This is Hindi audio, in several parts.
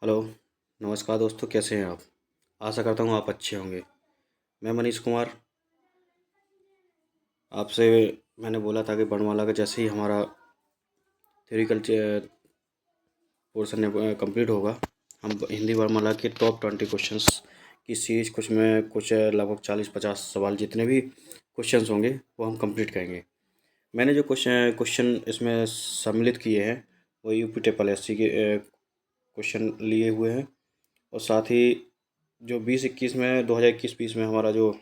हेलो, नमस्कार दोस्तों, कैसे हैं आप? आशा करता हूँ आप अच्छे होंगे। मैं मनीष कुमार। आपसे मैंने बोला था कि वर्णमाला का जैसे ही हमारा थ्योरिकल पोर्शन कंप्लीट होगा, हम हिंदी वर्णमाला के टॉप 20 क्वेश्चंस की सीरीज कुछ लगभग 40-50 सवाल जितने भी क्वेश्चंस होंगे वो हम कंप्लीट करेंगे। मैंने जो क्वेश्चन इसमें सम्मिलित किए हैं वो यूपी ट्रिपल एससी के क्वेश्चन लिए हुए हैं, और साथ ही जो 2021 में 2021-20 में हमारा जो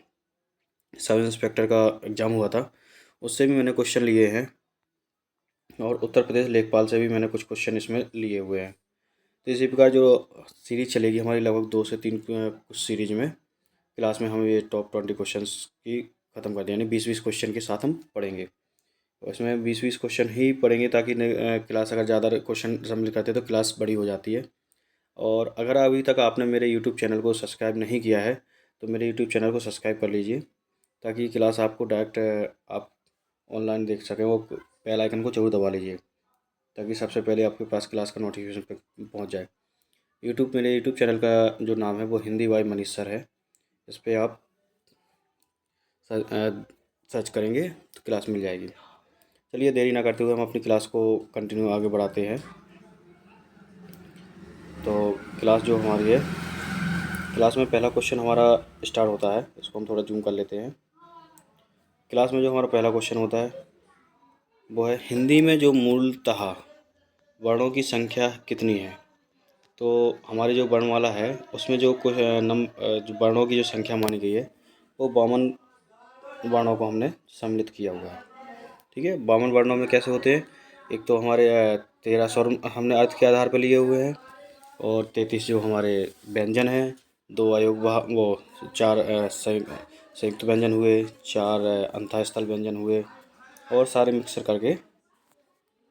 सब इंस्पेक्टर का एग्ज़ाम हुआ था उससे भी मैंने क्वेश्चन लिए हैं, और उत्तर प्रदेश लेखपाल से भी मैंने कुछ क्वेश्चन इसमें लिए हुए हैं। तो इसी प्रकार जो सीरीज़ चलेगी हमारी लगभग 2 से 3 कुछ सीरीज में क्लास में हम ये टॉप 20 क्वेश्चंस की ख़त्म कर दें, यानी 20-20 क्वेश्चन के साथ हम पढ़ेंगे। और इसमें 20-20 क्वेश्चन ही पढ़ेंगे ताकि क्लास अगर ज़्यादा क्वेश्चन सम्मिलित करते हैं तो क्लास बड़ी हो जाती है। और अगर अभी तक आपने मेरे यूट्यूब चैनल को सब्सक्राइब नहीं किया है तो मेरे यूट्यूब चैनल को सब्सक्राइब कर लीजिए, ताकि क्लास आपको डायरेक्ट आप ऑनलाइन देख सकें। वो बेल आइकन को जरूर दबा लीजिए ताकि सबसे पहले आपके पास क्लास का नोटिफिकेशन पे पहुंच जाए। मेरे यूट्यूब चैनल का जो नाम है वो हिंदी बाय मनीष सर है। इस पर आप सर्च करेंगे तो क्लास मिल जाएगी। चलिए देरी ना करते हुए हम अपनी क्लास को कंटिन्यू आगे बढ़ाते हैं। तो क्लास जो हमारी है, क्लास में पहला क्वेश्चन हमारा स्टार्ट होता है। इसको हम थोड़ा जूम कर लेते हैं। क्लास में जो हमारा पहला क्वेश्चन होता है वो है, हिंदी में जो मूलतः वर्णों की संख्या कितनी है? तो हमारी जो वर्णमाला है उसमें जो कुछ जो वर्णों की जो संख्या मानी गई है वो 52 वर्णों को हमने सम्मिलित किया हुआ है। ठीक है, 52 वर्णों में कैसे होते हैं? एक तो हमारे 13 स्वर हमने अर्थ के आधार पर लिए हुए हैं, और 33 जो हमारे व्यंजन हैं, 2 वो 4 संयुक्त व्यंजन हुए, 4 अंतःस्थल व्यंजन हुए, और सारे मिक्सर करके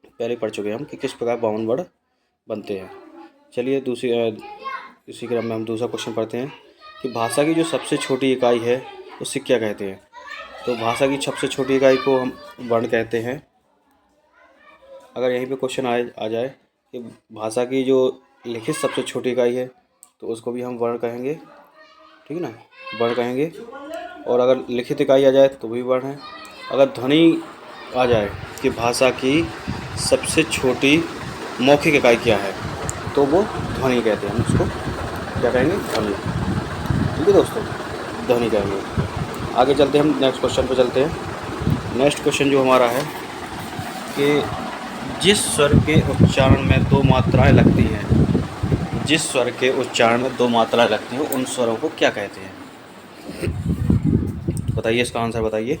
पहले पढ़ चुके हैं हम कि किस प्रकार 52 वर्ड बनते हैं। चलिए इसी क्रम में हम दूसरा क्वेश्चन पढ़ते हैं कि भाषा की जो सबसे छोटी इकाई है उसे क्या कहते हैं? तो भाषा की सबसे छोटी इकाई को हम वर्ण कहते हैं। अगर यहीं पे क्वेश्चन आ जाए कि भाषा की जो लिखित सबसे छोटी इकाई है तो उसको भी हम वर्ण कहेंगे। ठीक है ना, वर्ण कहेंगे। और अगर लिखित इकाई आ जाए तो भी वर्ण है। अगर ध्वनि आ जाए कि भाषा की सबसे छोटी मौखिक इकाई क्या है तो वो ध्वनि कहते हैं। हम उसको क्या कहेंगे? ध्वनि। ठीक है दोस्तों, ध्वनि कहेंगे। आगे चलते हैं, हम नेक्स्ट क्वेश्चन पे चलते हैं। नेक्स्ट क्वेश्चन जो हमारा है कि जिस स्वर के उच्चारण में 2 मात्राएं लगती हैं, जिस स्वर के उच्चारण में 2 मात्राएं लगती हैं उन स्वरों को क्या कहते हैं? बताइए, इसका आंसर बताइए।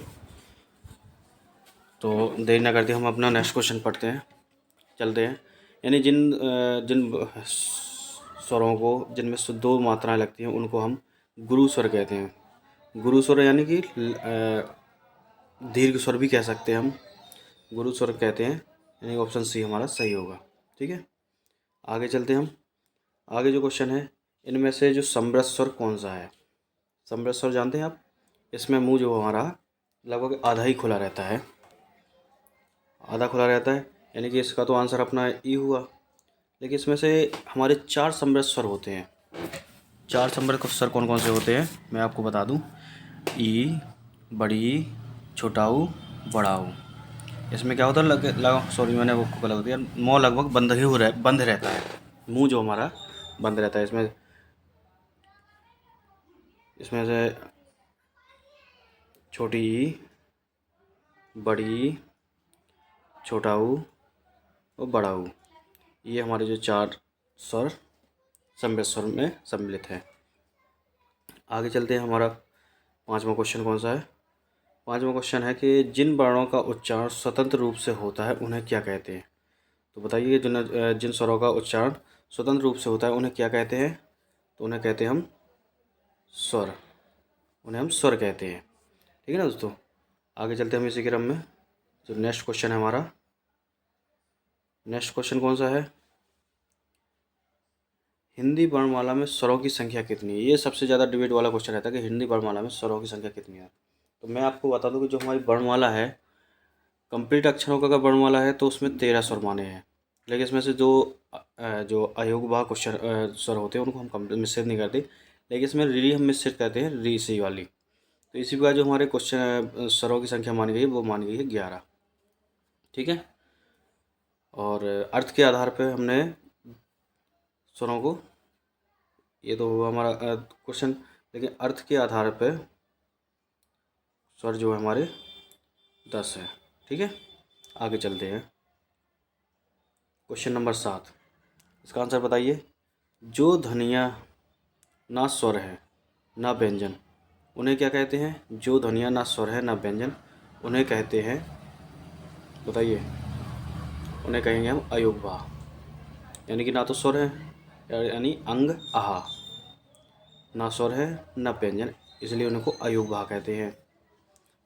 तो देरी ना करते हम अपना नेक्स्ट क्वेश्चन पढ़ते हैं, चलते हैं। यानी जिन स्वरों को जिनमें से 2 मात्राएं लगती हैं उनको हम गुरु स्वर कहते हैं। गुरु स्वर यानी कि दीर्घ स्वर भी कह सकते हैं हम, गुरु स्वर कहते हैं। यानी ऑप्शन सी हमारा सही होगा। ठीक है, आगे चलते हैं हम। आगे जो क्वेश्चन है, इनमें से जो समृद्ध स्वर कौन सा है? समृद्ध स्वर जानते हैं आप? इसमें मुंह जो हमारा लगभग आधा ही खुला रहता है, आधा खुला रहता है, यानी कि इसका तो आंसर अपना ई हुआ। लेकिन इसमें से हमारे 4 समृद्ध स्वर होते हैं। 4 समृद्ध स्वर कौन कौन से होते हैं मैं आपको बता दूं। ई, बड़ी, छोटा ऊ, बड़ा ऊ। इसमें क्या होता है, सॉरी मैंने वो गलत दिया, मुँह लगभग बंद रहता है। मुंह जो हमारा बंद रहता है। इसमें से छोटी ई, बड़ी, छोटा ऊ और बड़ा ऊ, ये हमारे जो 4 स्वर समृद्ध स्वर में सम्मिलित हैं। आगे चलते हैं। हमारा 5वां क्वेश्चन कौन सा है? 5वां क्वेश्चन है कि जिन वर्णों का उच्चारण स्वतंत्र रूप से होता है उन्हें क्या कहते हैं? तो बताइए, जिन स्वरों का उच्चारण स्वतंत्र रूप से होता है उन्हें क्या कहते हैं? तो उन्हें कहते हैं हम स्वर, उन्हें हम स्वर कहते हैं। ठीक है ना दोस्तों, आगे चलते हैं हम इसी क्रम में। जो नेक्स्ट क्वेश्चन है हमारा, नेक्स्ट क्वेश्चन कौन सा है? हिंदी वर्णमाला में स्वरों की संख्या कितनी है? ये सबसे ज़्यादा डिबेट वाला क्वेश्चन रहता है कि हिंदी वर्णमाला में स्वरों की संख्या कितनी है। तो मैं आपको बता दूं कि जो हमारी वर्णमाला है, कंप्लीट अक्षरों का अगर वर्णमाला है तो उसमें 13 स्वर माने हैं। लेकिन इसमें से जो अयोगवाह क्वेश्चन स्वर होते हैं उनको हम मिश्रित नहीं करते, लेकिन इसमें री हम मिश्रित करते हैं, री सी वाली। तो इसी प्रकार जो हमारे क्वेश्चन स्वरों की संख्या मानी गई है वो मानी गई है 11। ठीक है। और अर्थ के आधार पे हमने स्वरों को, ये तो हुआ हमारा क्वेश्चन, लेकिन अर्थ के आधार पे स्वर जो है हमारे 10 है। ठीक है। आगे चलते हैं। क्वेश्चन नंबर 7, इसका आंसर बताइए। जो ध्वनियाँ ना स्वर है ना व्यंजन उन्हें क्या कहते हैं? जो ध्वनियाँ ना स्वर है ना व्यंजन उन्हें कहते हैं, बताइए। उन्हें कहेंगे हम अयोगवाह, यानी कि ना तो स्वर है यानी अंग आहा, ना स्वर है ना व्यंजन, इसलिए उनको अयोगवाह कहते हैं।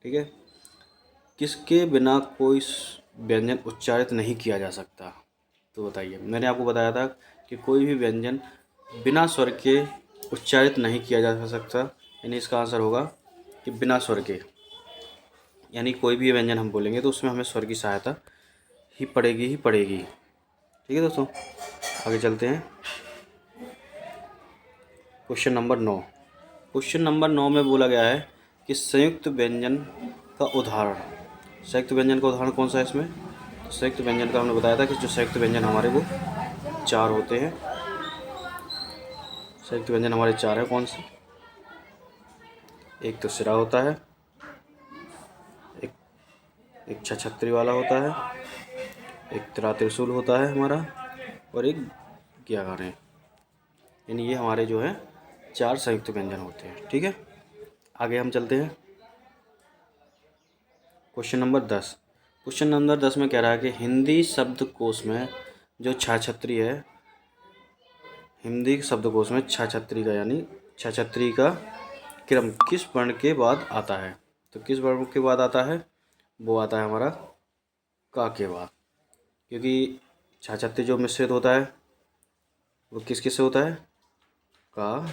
ठीक है। किसके बिना कोई व्यंजन उच्चारित नहीं किया जा सकता? तो बताइए, मैंने आपको बताया था कि कोई भी व्यंजन बिना स्वर के उच्चारित नहीं किया जा सकता, यानी इसका आंसर होगा कि बिना स्वर के, यानी कोई भी व्यंजन हम बोलेंगे तो उसमें हमें स्वर की सहायता ही पड़ेगी। ठीक है दोस्तों, आगे चलते हैं। Question number 9। क्वेश्चन नंबर 9 में बोला गया है कि संयुक्त व्यंजन का उदाहरण। संयुक्त व्यंजन का उदाहरण कौन सा है इसमें? तो संयुक्त व्यंजन का हमने बताया था कि जो संयुक्त व्यंजन हमारे वो 4 होते हैं। संयुक्त व्यंजन हमारे 4 हैं। कौन से? एक तो सिरा होता है, एक छछत्री वाला होता है, एक त्रा त्रिशूल होता है हमारा, और एक ज्ञागार है। यानी ये हमारे जो है 4 संयुक्त व्यंजन होते हैं। ठीक है। आगे हम चलते हैं। Question number 10। क्वेश्चन नंबर 10 में कह रहा है कि हिंदी शब्दकोश में जो छाछत्री है, हिंदी शब्दकोश में छाछत्री का यानी छाछत्री का क्रम किस वर्ण के बाद आता है? तो किस वर्ण के बाद आता है? वो आता है हमारा का के बाद, क्योंकि छाछत्री जो मिश्रित होता है वो किस किस से होता है? का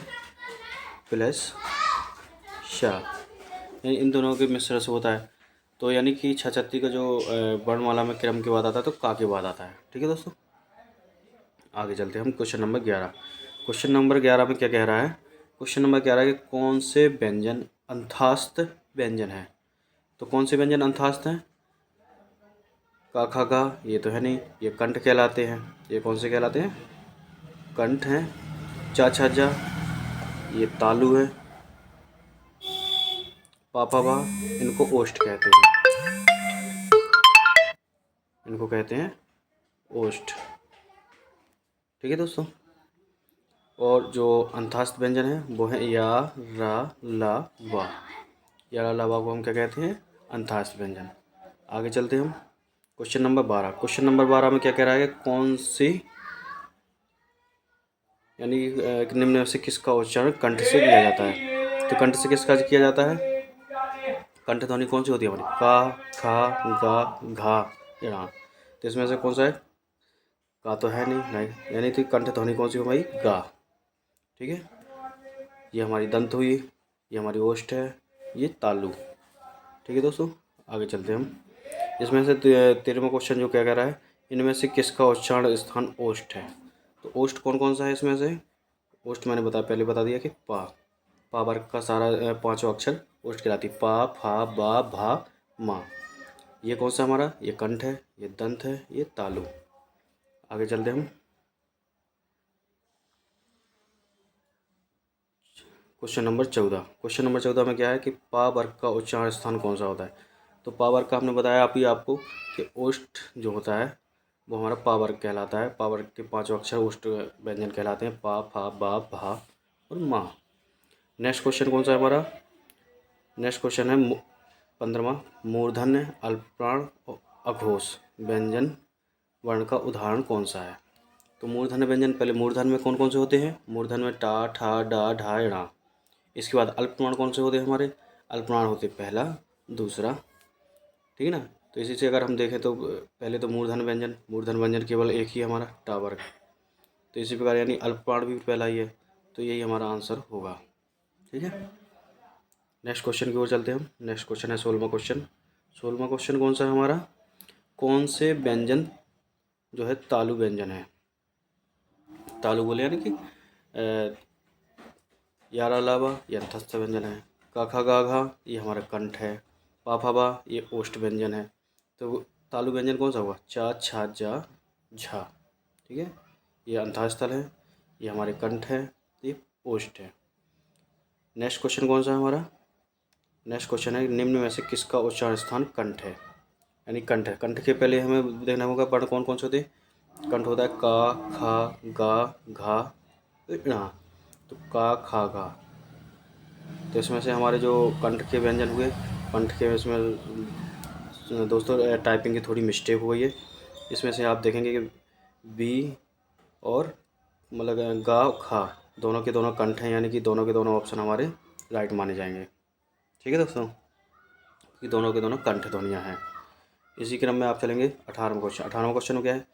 प्लस शा, यानी इन दोनों के मिश्रण से होता है। तो यानी कि छाछत्री का जो वर्णमाला में क्रम के बाद आता है तो का के बाद आता है। ठीक है दोस्तों, आगे चलते हैं हम। Question number 11। क्वेश्चन नंबर 11 में क्या कह रहा है? क्वेश्चन नंबर 11 कि कौन से व्यंजन अंतःस्थ व्यंजन है? तो कौन से व्यंजन अंतःस्थ हैं? का खा गा ये तो है नहीं, ये कंठ कहलाते हैं। ये कौन से कहलाते हैं? कंठ हैं। चा छा जा ये तालु है। पापा बा इनको ओष्ठ कहते हैं। इनको कहते हैं ओष्ठ। ठीक है दोस्तों। और जो अंतःस्थ व्यंजन है वो है या, रा, ला, वा। या, रा, ला, वा को हम क्या कहते हैं? अंतःस्थ व्यंजन। आगे चलते हैं हम। Question number 12। क्वेश्चन नंबर 12 में क्या कह रहा है? कौन सी, यानी निम्न में से किसका उच्चारण कंठ से किया जाता है? तो कंठ से किसका किया जाता है? कंठ ध्वनि कौन सी होती है हमारी? का, खा, गा, घा, या। तो इसमें से कौन सा है? का तो है नहीं, यानी कि कंठ ध्वनि कौन सी हो हमारी? गा। ठीक है। ये हमारी दंत हुई, ये हमारी ओष्ठ है, ये तालु। ठीक है दोस्तों, आगे चलते हैं हम। इसमें से 13वां क्वेश्चन जो क्या कह रहा है? इनमें से किसका उच्चारण स्थान ओष्ठ है? तो ओष्ठ कौन कौन सा है इसमें से? ओष्ठ मैंने पहले बता दिया कि पा वर्ग का सारा 5वां अक्षर ओष्ठ कहलाती। पा, फा, बा, भा, मा। ये कौन सा हमारा? ये कंठ है, ये दंत है, ये तालु। आगे चलते हम। Question number 14। क्वेश्चन नंबर 14 में क्या है कि पा वर्ग का उच्चारण स्थान कौन सा होता है? तो पा वर्ग का हमने बताया आपको कि ओष्ठ जो होता है वो हमारा पा वर्ग कहलाता है। पा वर्ग के 5 अक्षर ओष्ठ व्यंजन कहलाते हैं। पा, फा, बा, भा और मा। नेक्स्ट क्वेश्चन कौन सा है हमारा? नेक्स्ट क्वेश्चन है 15वां। मूर्धन्य, अल्पप्राण और अघोष व्यंजन वर्ण का उदाहरण कौन सा है? तो मूर्धन्य व्यंजन, पहले मूर्धन्य में कौन कौन से होते हैं? मूर्धन्य में टा, ठा, डा, ढा, णा। इसके बाद अल्पप्राण कौन से होते हैं हमारे? अल्पप्राण होते पहला, दूसरा। ठीक है ना। तो इसी से अगर हम देखें तो पहले तो मूर्धन व्यंजन केवल एक ही हमारा टा वर्ग। तो इसी प्रकार यानी अल्पप्राण भी पहला ही है, तो यही हमारा आंसर होगा। ठीक है। नेक्स्ट क्वेश्चन की ओर चलते हैं हम। नेक्स्ट क्वेश्चन है 16वां क्वेश्चन। 16वां क्वेश्चन कौन सा है हमारा? कौन से व्यंजन जो है तालु व्यंजन है। तालु बोले यानी कि यारा अलावा ये अंतस्थ व्यंजन है। का खा गा घा ये हमारा कंठ है। पा फा बा ये ओष्ठ व्यंजन है। तो तालु व्यंजन कौन सा हुआ? चा छा जा झा। ठीक है, ये अंतःस्थल है, ये हमारे कंठ है, ये ओष्ठ है। नेक्स्ट क्वेश्चन कौन सा है हमारा? नेक्स्ट क्वेश्चन है निम्न में से किसका उच्चारण स्थान कंठ है? यानी कंठ है। कंठ के पहले हमें देखना होगा वर्ण कौन कौन से होते हैं। कंठ होता है का खा गा घा णा। तो का खा गा, तो इसमें से हमारे जो कंठ के व्यंजन हुए, कंठ के इसमें दोस्तों टाइपिंग की थोड़ी मिस्टेक हो गई है। इसमें से आप देखेंगे कि बी और मतलब गा खा दोनों के दोनों कंठ हैं, यानी कि दोनों के दोनों ऑप्शन हमारे राइट माने जाएंगे। ठीक है दोस्तों, कि दोनों के दोनों कंठ ध्वनियाँ हैं। इसी क्रम में आप चलेंगे 18वां क्वेश्चन। 18वां क्वेश्चन क्या है?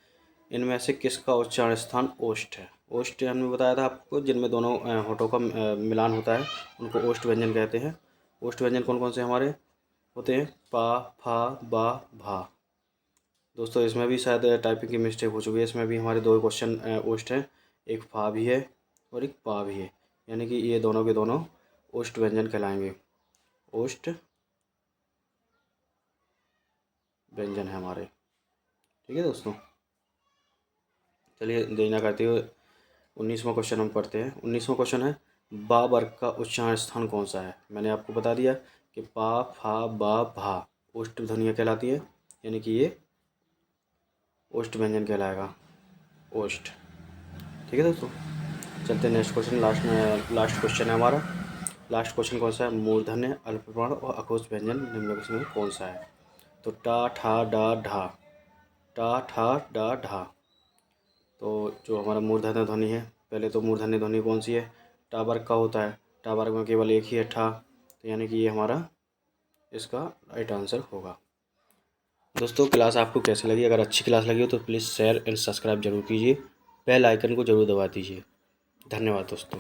इनमें से किसका उच्चारण स्थान ओष्ठ है? ओष्ठ हमने बताया था आपको, जिनमें दोनों होठों का मिलान होता है उनको ओष्ठ व्यंजन कहते हैं। ओष्ठ व्यंजन कौन कौन से हमारे होते हैं? पा फा बा भा। दोस्तों इसमें भी शायद टाइपिंग की मिस्टेक हो चुकी है। इसमें भी हमारे दो क्वेश्चन ओष्ठ हैं, एक फा भी है और एक पा भी है, यानी कि ये दोनों के दोनों ओष्ठ व्यंजन कहलाएंगे। ओष्ठ व्यंजन है हमारे। ठीक है दोस्तों, चलिए देना करते हुए 19वां क्वेश्चन हम पढ़ते हैं। 19वां क्वेश्चन है बा वर्ग का उच्चारण स्थान कौन सा है? मैंने आपको बता दिया कि पा फा बा भा ओष्ठ ध्वनियाँ कहलाती है, यानी कि ये ओष्ठ व्यंजन कहलाएगा, ओष्ठ। ठीक है दोस्तों, चलते हैं नेक्स्ट क्वेश्चन। लास्ट क्वेश्चन है हमारा। लास्ट क्वेश्चन कौन सा है? मूर्धन्य अल्पवर्ण और अघोष व्यंजन निम्नलिखित में कौन सा है? तो टा ठा डा ढा, टा ठा डा ढा। तो जो हमारा मूर्धन्य ध्वनि है, पहले तो मूर्धन्य ध्वनि कौन सी है? टा वर्ग का होता है। टा वर्ग में केवल एक ही है ठा, तो यानी कि ये हमारा इसका राइट आंसर होगा। दोस्तों क्लास आपको कैसी लगी? अगर अच्छी क्लास लगी हो तो प्लीज़ शेयर एंड सब्सक्राइब जरूर कीजिए। बेल आइकन को जरूर दबा दीजिए। धन्यवाद दोस्तों।